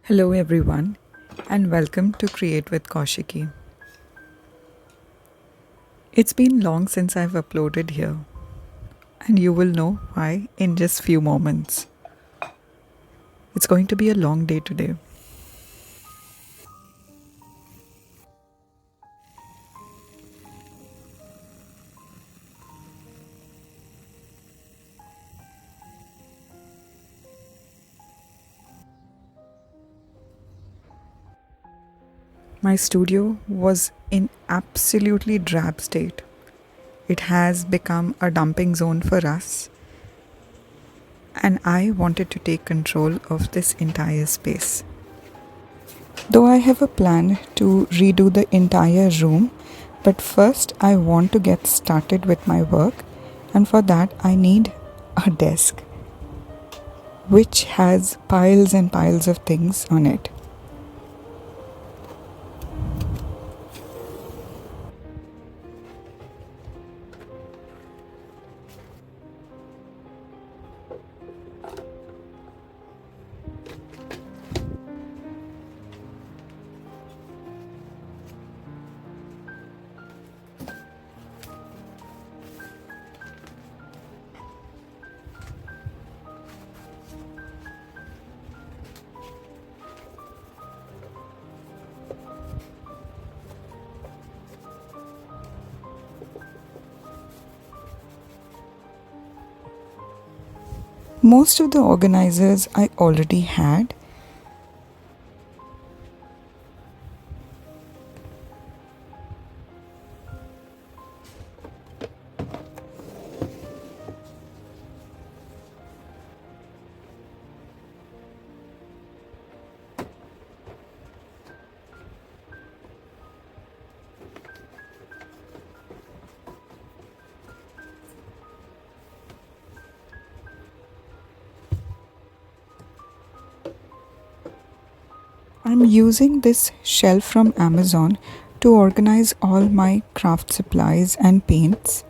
Hello, everyone, and welcome to Create with Kaushiki. It's been long since I've uploaded here, and you will know why in just few moments. It's going to be a long day today. My studio was in absolutely drab state. It has become a dumping zone for us, and I wanted to take control of this entire space. Though I have a plan to redo the entire room, but first I want to get started with my work, and for that I need a desk which has piles and piles of things on it. Most of the organizers I already had. I'm using this shelf from Amazon to organize all my craft supplies and paints.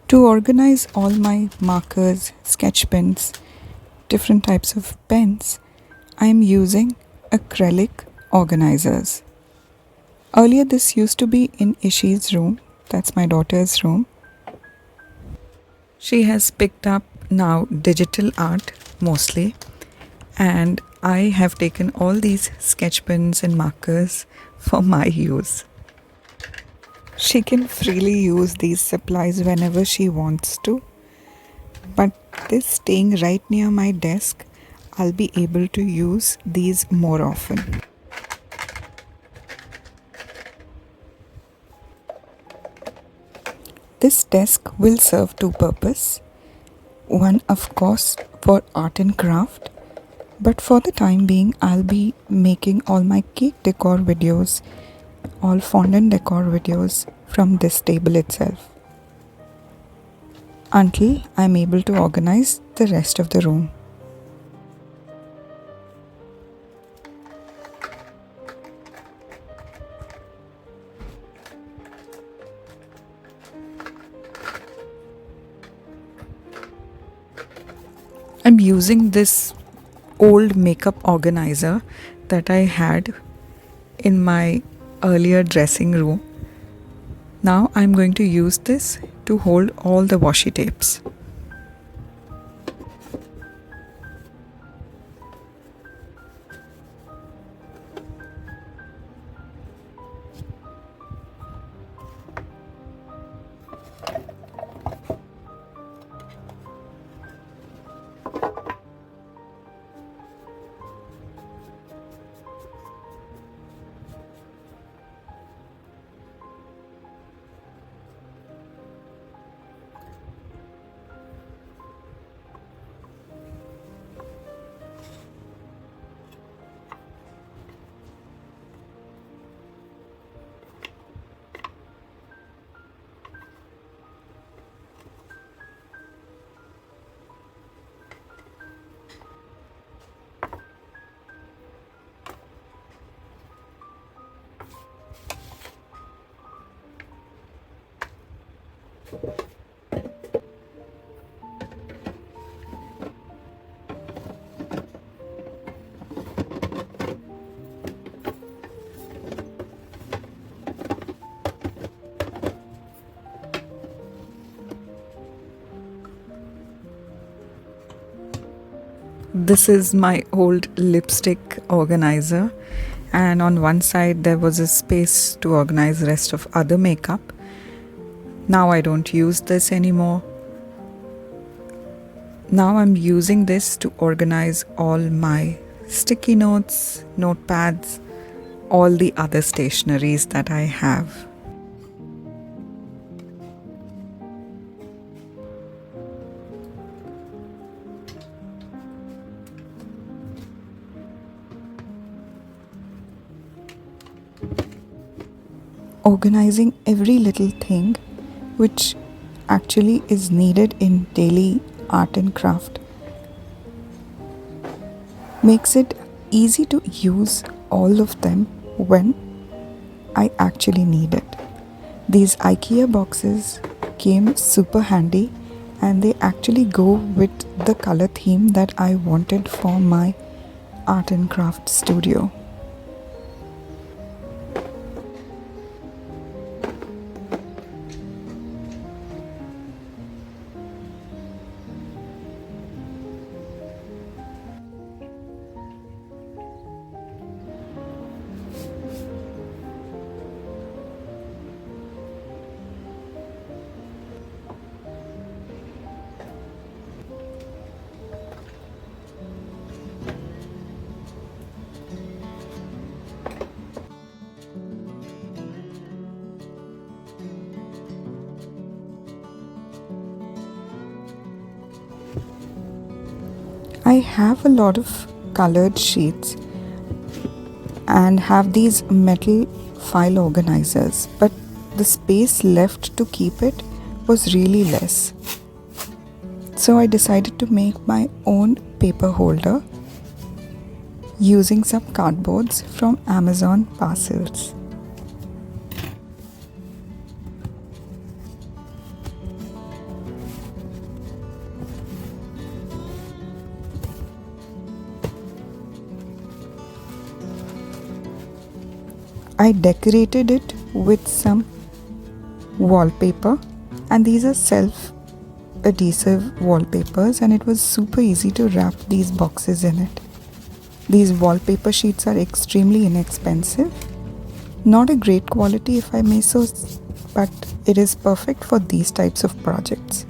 To organize all my markers, sketch pens, different types of pens, I am using acrylic organizers. Earlier, this used to be in Ishi's room, that's my daughter's room. She has picked up now digital art mostly, and I have taken all these sketch pens and markers for my use. She can freely use these supplies whenever she wants to, but this staying right near my desk, I'll be able to use these more often. This desk will serve two purposes. One, of course, for art and craft, but for the time being, I'll be making all my cake decor videos, all fondant decor videos from this table itself until I'm able to organize the rest of the room. I'm using this old makeup organizer that I had in my earlier dressing room. Now I'm going to use this to hold all the washi tapes. This is my old lipstick organizer, and on one side there was a space to organize rest of other makeup. Now I don't use this anymore. Now I'm using this to organize all my sticky notes, notepads, all the other stationeries that I have. Organizing every little thing which actually is needed in daily art and craft makes it easy to use all of them when I actually need it. These IKEA boxes came super handy, and they actually go with the color theme that I wanted for my art and craft studio. I have a lot of colored sheets and have these metal file organizers, but the space left to keep it was really less. So I decided to make my own paper holder using some cardboards from Amazon parcels. I decorated it with some wallpaper, and these are self-adhesive wallpapers, and it was super easy to wrap these boxes in it. These wallpaper sheets are extremely inexpensive, not a great quality if I may so, but it is perfect for these types of projects.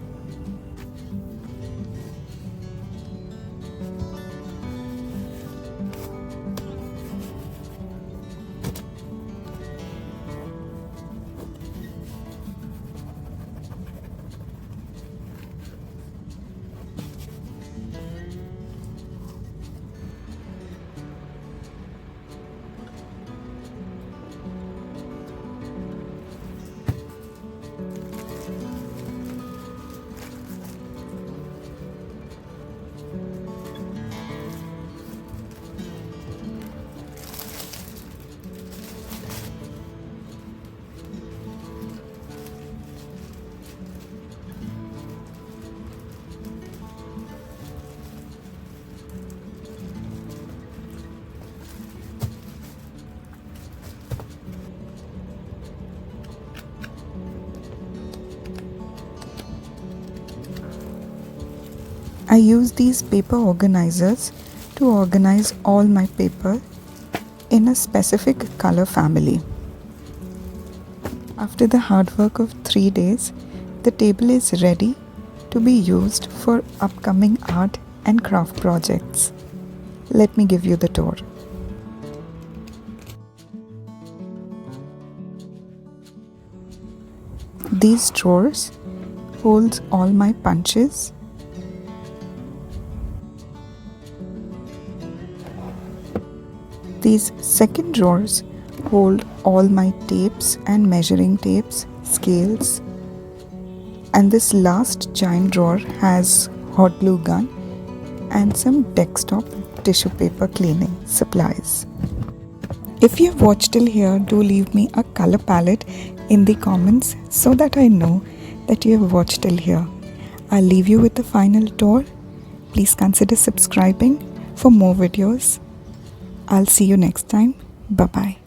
I use these paper organizers to organize all my paper in a specific color family. After the hard work of 3 days, the table is ready to be used for upcoming art and craft projects. Let me give you the tour. These drawers hold all my punches. These second drawers hold all my tapes and measuring tapes, scales, and this last giant drawer has hot glue gun and some desktop tissue paper cleaning supplies. If you've watched till here, do leave me a color palette in the comments so that I know that you have watched till here. I'll leave you with the final tour. Please consider subscribing for more videos. I'll see you next time. Bye-bye.